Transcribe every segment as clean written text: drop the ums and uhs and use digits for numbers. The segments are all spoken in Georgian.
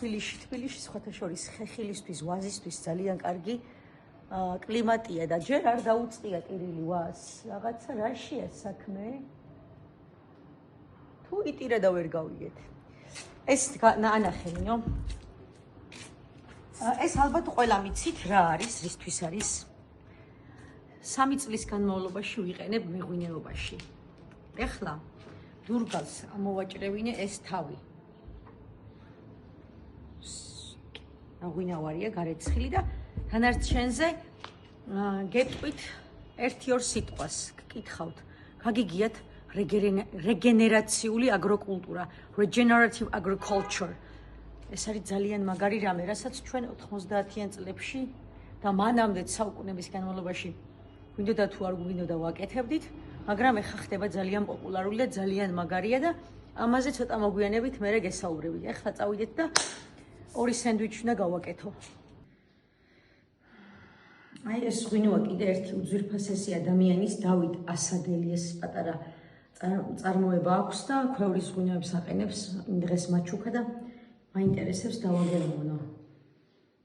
თბილისში სხვათა შორის ხეხილისთვის, ვაზისთვის ძალიან კარგი კლიმატია და ჯერ არ დაუწყია ტირილი ვას. რაღაცა რაშია საქმე? თუ იტირა და ვერ გავიგეთ. ეს ანახენიო. ეს ალბათ ყველა მიცით რა არის, რისთვის არის. 3 წლის განმავლობაში ვიყენებ მეღვინეობაში. ეხლა დურგალს ამოვაჭრევინე ეს თავი. აღვინავარია გარეცხილი და თანარჩენზე გეტყვით 1-2 სიტყვას, გკითხავთ. გაგიგიათ რეგენერაციული აგროკულტურა, regenerative agriculture. ეს არის ძალიან მაგარი რამე, რასაც ჩვენ 90-იან წლებში და მანამდე საუკუნეების განმავლობაში გვინდოდა თუ არ გვინდოდა ვაკეთებდით, მაგრამ ეხლა ხდება ძალიან პოპულარული და ძალიან მაგარია და ამაზე ცოტა მოგვიანებით მერე გესაუბრებით. ეხლა წავიდეთ და 2 სენდვიჩი უნდა გავაკეთო. აი ეს ღვინოა კიდე ერთი უძვირფასესი ადამიანის დავით ასადელიეს პატარა წარმოება აქვს და ქვევრის ღვინოებს აყენებს დღეს მაჩუქა და მაინტერესებს დავაგელმონო.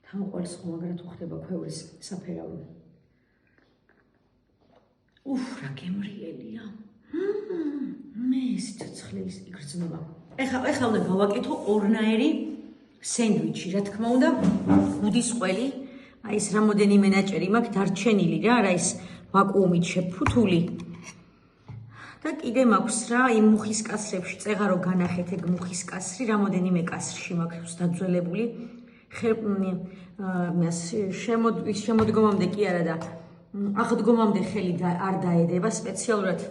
თან ყოველს ხომ თუ ხდება ქვევრის საფერავი. რა გემრიელია. მე სიცოცხლის იგრძნობა. ეხლა უნდა გავაკეთო ორნაირი სენდვიჩი, რა თქმა უნდა, ბუდის ყველი, აი ეს რამოდენიმე ნაჭერი მაქვს დარჩენილი რა, რა ის ვაკუუმით შეფუთული. და კიდე მაქვს რა, იმ მუხის კასრებში, წეღარო განახეთ ეგ მუხის კასრი, რამოდენიმე კასრში მაქვს დაძველებული. შემოდგომამდე კი არა და აღდგომამდე ხელი არ დაედება სპეციალურად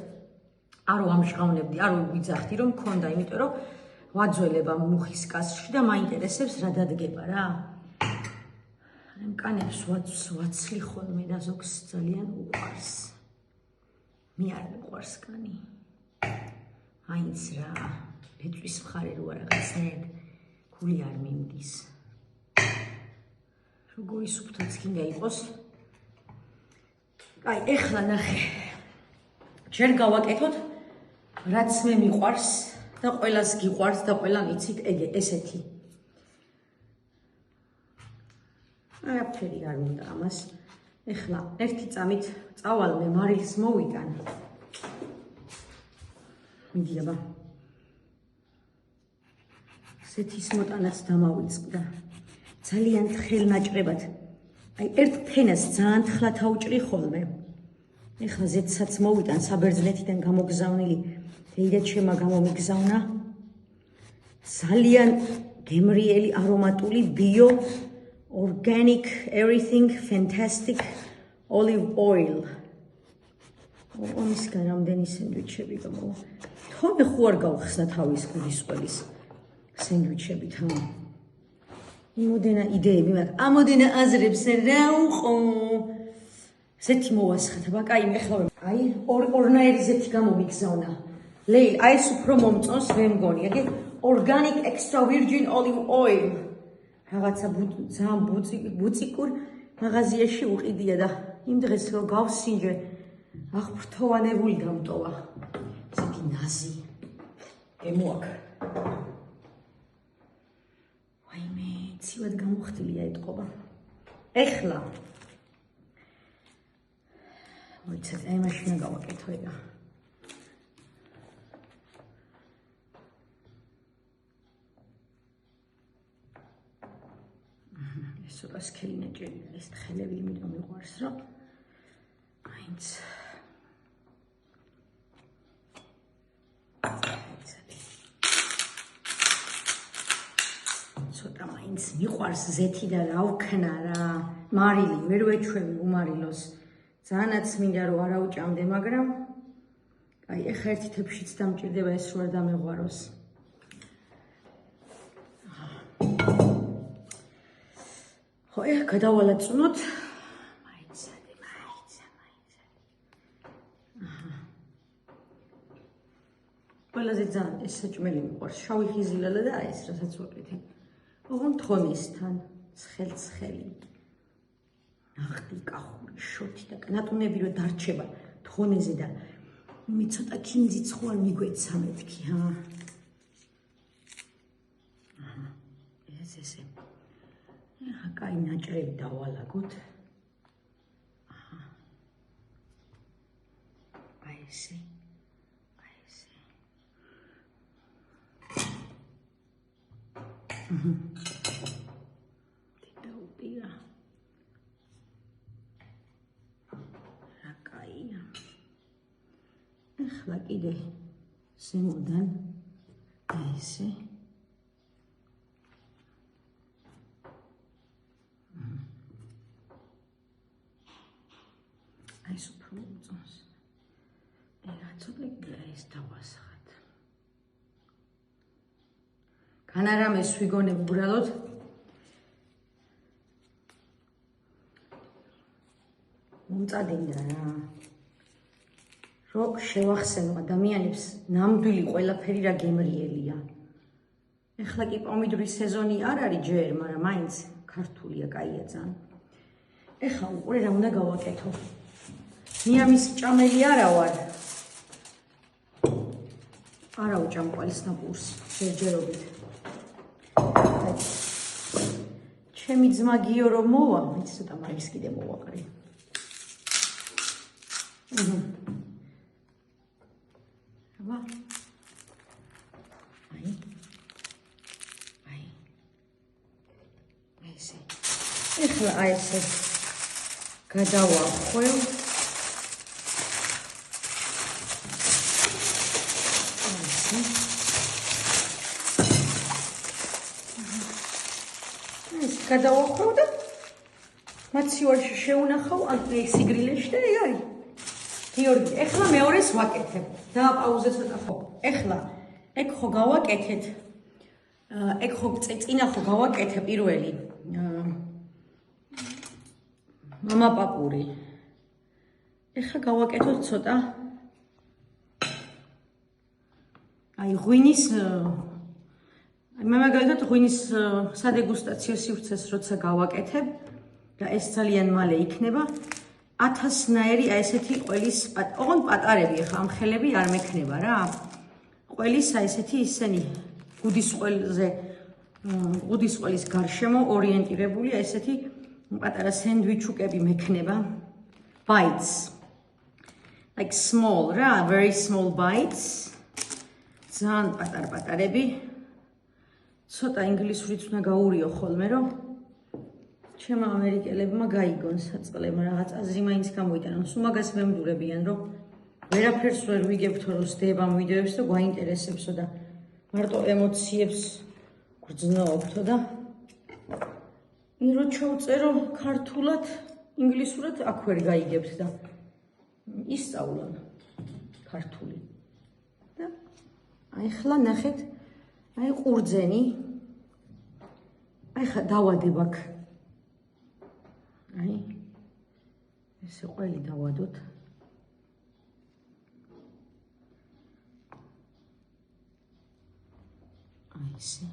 არ ვამჟღავნებდი, არ ვიძახდი რომ მქონდა, იმიტომ რომ ვაძველებ ამ მუხის კასრში და მაინტერესებს რა დადგება რა. მკანებს ვაცლი ხოლმე და ზოგს ძალიან უყვარს. მე არ მიყვარს კანი. აინც რა, ბეწვის მხარე რო რაღაცნაირად გული არ მიმდის. როგორი სუფთაც გინდა იყოს. აი, ეხლა ნახე. ჯერ გავაკეთოთ, რაც მე მიყვარს და ყველას გიყვარს და ყველა მიცით ესეთი. არაფერი არ უნდა ამას. ეხლა ერთი წამით წავალმე მარილს მოვიტან. მიდი აბა. სეთის მოტანაც დამავიწყდა. ძალიან თხელნაჭრებად. აი ერთ ფენას ძალიან თხლად აუჭრი ხოლმე. ეხლა ზეთსაც მოვიტან საბერძნეთიდან გამოგზავნილი დეიდად შემა გამომიგზავნა. ძალიან გემრიელი არომატული ბიო organic everything fantastic olive oil. ომისგან რამდენი სენდვიჩები გამოვა. თომე ხო არ გავხსნა თავის გულის ყველის სენდვიჩებით, ჰა? იმოდენა იდეები მაქვს, ამოდენა აზრებს რა უყო. ზეთი მოვასხათ, აბა კაი მეხლა აი ორნაირი ზეთი გამომიგზავნა. ლეილ, აი ეს უფრო მომწონს მე მგონი, აგი organic extra virgin olive oil. რაღაცა ძალიან ბუწიკურ მაღაზიაში უყიდია და იმ დღეს რო გავსინჯე აღფრთოვანებული დამტოვა. ესეთი ნაზი ემოაკ. ვაიმე, ცივად გამოხდილია ეტყობა. ეხლა მოიცადე, აი მაშინ გავაკეთო ეგა. ეს ცოტა სქელი ნაჭერი არის, თხელები იმიტომ მიყვარს, რომ აინც ცოტა მაინც მიყვარს ზეთი და რა ვქნა რა. მარილი ვერ ვეჩვევი უმარილოს. ძალიანაც მინდა რომ არ აუჭამდე, მაგრამ აი ეხლა ერთი თებშიც დამჭირდება ეს რო არ დამეღვაროს. ხო, ეხლა გადავალაწუნოთ. მაიცადე. ყველაზე ძალიან ეს საჭმელი მიყვარს, შავი ხიზილალა და აი ეს რასაც ვაკეთებ. ოღონდ თხონისთან, ცხელი. ნახტი, კახური, შოთი და კნატუნები რო დარჩება თხონეზე და მე ცოტა ქინძიც ხო არ მიგვეცა მეთქი, ჰა? ესე. ახლა კაი ნაჭრები დავალაგოთ. აი ესე. დაუპირა. რა კაია. ახლა კიდე ზემოდან ესე. აი სუფრ მოწონს. ცოტა ეს დავასხათ. კან არ ამეს ვიგონებ უბრალოდ. მომწადინდა რა. რო შევახსენო ადამიანებს ნამდვილი ყველაფერი რა გემრიელია. ეხლა კი პომიდორის სეზონი არ არის ჯერ, მაგრამ მაინც ქართულია, კაია ძალიან. ეხლა უკვე რა უნდა გავაკეთო? ნიამის ჭამელი არა ვარ. არა უჭამ ყველის ნაპურს, ჯერჯერობით. ჩემი ძმა გიო რომ მოვა, მეც ცოტა მაგის კიდე მოვაყრი. აბა. აი. ესე. ეხლა აი ესე გადავახვევ. გადავახვევ და მაცივარში შეუნახავ სიგრილეში და აი არის. გიორგი, ეხლა მეორეს ვაკეთებ. დააპაუზე ცოტა ხო. ეხლა ეგ ხო გავაკეთეთ. ეგ ხო წინა ხო გავაკეთე პირველი. მამა პაპური. ეხლა გავაკეთოთ ცოტა. აი ღვინის მე მაგალითად ღვინის სადეგუსტაციო სივრცეს როცა გავაკეთებ და ეს ძალიან მალე იქნება 1000-ნაირი აი ესეთი ყველის ოღონდ პატარები ახლა ამ ხელები არ მექნება რა. ყველის აი ესეთი ისენი გუდის ყველის გარშემო ორიენტირებული აი ესეთი პატარა სენდვიჩუკები მექნება. Bites. Like small რა, very small bites. ძალიან პატარ-პატარები. ცოტა ინგლისურიც უნდა გაურიო ხოლმე, რომ ჩემმა ამერიკელებმა გაიგონ საწყლემ რაღაც აზრი მაინც გამოიტანონ. სულ მაგას მემდურებიან, რომ ვერაფერს ვერ ვიგებთო, რომ სდება ამ ვიდეოებს და გვაინტერესებსო და მარტო ემოციებს გრძნობთო და რო ჩავწერო ქართულად, ინგლისურად აქ ვერ გაიგებთ და ისწავლონ ქართული. და აი ხლა ნახეთ, აი ყურძენი. აი ხა დავადებ აქ. აი ესე ყველი დავადოთ. აი ესე.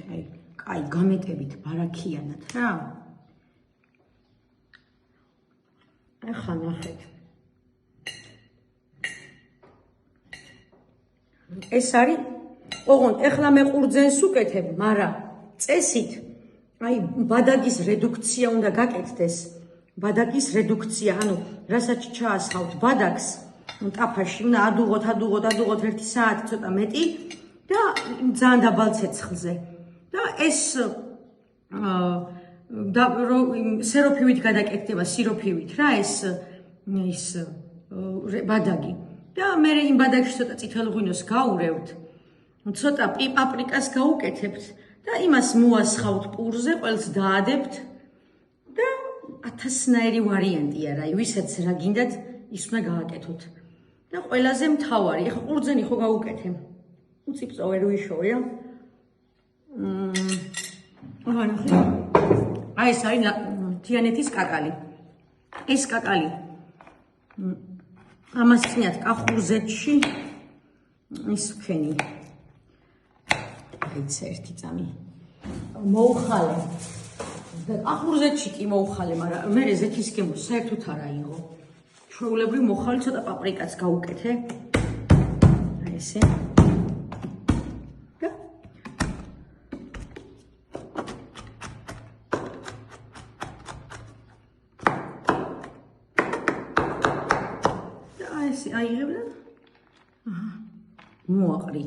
აი კაი გამეტებით ბარაქიანად რა. აი ხა ნახეთ. ეს არის ოღონდ ეხლა მე ყურძენს უკეთებ, მაგრამ წესით აი ბადაგის რედუქცია უნდა გაკეთდეს. ბადაგის რედუქცია, ანუ რასაც ჩაასხავთ ბადაგს, ტაფაში უნდა ადუღოთ 1 საათი ცოტა მეტი და ძალიან დაბალ ცეცხლზე. და ეს სეროფივით გადაკეთდება, სიროფივით რა ეს ბადაგი. და მე იმ ბადაგში ცოტა წითელ ღვინოს გაურევთ, ცოტა პაპრიკას გაუკეთებთ და იმას მოასხავთ პურზე, ყველს დაადებთ და 1000-ნაირი ვარიანტია რა, ვისაც რა გინდათ, ის უნდა გააკეთოთ. და ყველაზე მთავარი, ეხლა ყურძენი ხო გაუკეთე. უციფწო ვერ ვიშოვია. აი ეს არის თიანეთის კაკალი. ეს კაკალი ამას წინათ კახურზეთში ის ვქენი. აიც ერთი წამი მოუხალე. და კახურზეთში კი მოუხალე, მაგრამ მე ზეთის გემო საერთოდ არ აიღო. ჩვეულებრივ მოხალე ცოტა პაპრიკაც გაუკეთე. აი ესე. და აიღებ და მოაყრი.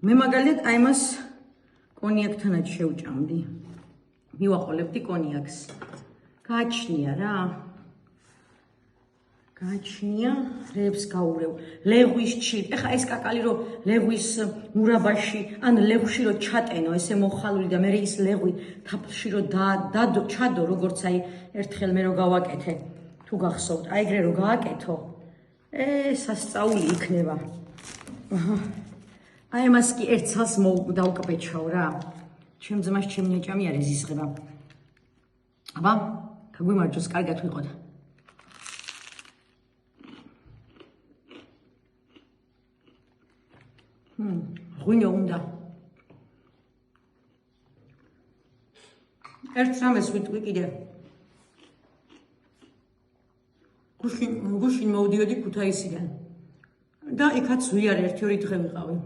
მე მაგალითად აი მას კონიაკთანაც შევჭამდი. მივაყოლებდი კონიაკს. გააჩნია რა. გააჩნია, რებს გაურევ. ლეღვის ჩილი. ეხა ეს კაკალი რო ლეღვის მურაბაში, ან ლეღვში რო ჩატენო, ესე მოხალული და მე ის ლეღვი თაფლში რო ჩადო, როგორც აი ერთხელ მე რო გავაკეთე. თუ გახსოვთ, აი ეგრე რო გააკეთო, სასწაული იქნება. აი ამას კი ერთ ცალს დავკბეჩავ რა. ჩემ ძმას ჩემი ნეჭამი არ ეზიზღება. აბა, გაგვიმარჯოს, კარგად ვიყოთ. ღვინო უნდა. ერთ რამეს ვიტყვი კიდე. გუშინ მოვდიოდი ქუთაისიდან. და იქაც ვიარ 1-2 დღე ვიყავი.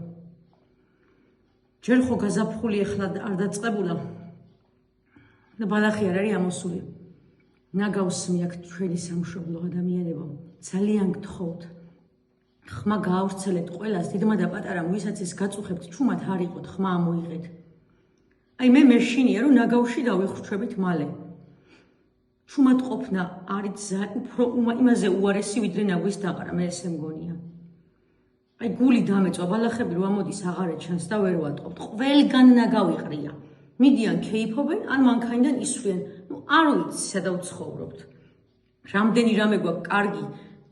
ჯერ ხო გაზაფხული ეხლა არ დაწყებულა. და ბალახი არ არის ამოსული. ნაგავსმი აქ ჩვენი სამშობლო ადამიანებო. ძალიან გთხოვთ. ხმა გაავრცელეთ ყველას, დიდმა და პატარამ, ვისაც ეს გაწუხებთ, ჩუმად არ იყოთ, ხმა ამოიღეთ. აი მე მეშინია, რომ ნაგავში დავიხრჩვებით მალე. ჩუმად ყოფნა არის უფრო იმაზე უარესი, ვიდრე ნაგვის დაყრა, მე ესე მგონია. აი გული დამეწვა, ბალახები რო ამოდის აღარ ჩანს და ვერ ვატყობთ. ყველგან ნაგავიყრია. მიდიან ქეიფობენ, ან მანქანიდან ისვრიან. არ ვიცი, სადა ვცხოვრობთ. რამდენი რამე გვაქვს კარგი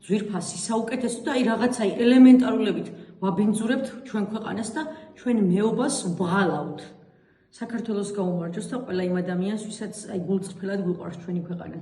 ძვირფასი საუკეთესო და აი რაღაცა ელემენტარულებით ვაბინძურებთ ჩვენ ქვეყანას და ჩვენ მეობას ვღალავთ. საქართველოს გაუმარჯოს და ყველა იმ ადამიანს, ვისაც აი გულწრფელად გვიყვარს ჩვენი ქვეყანა.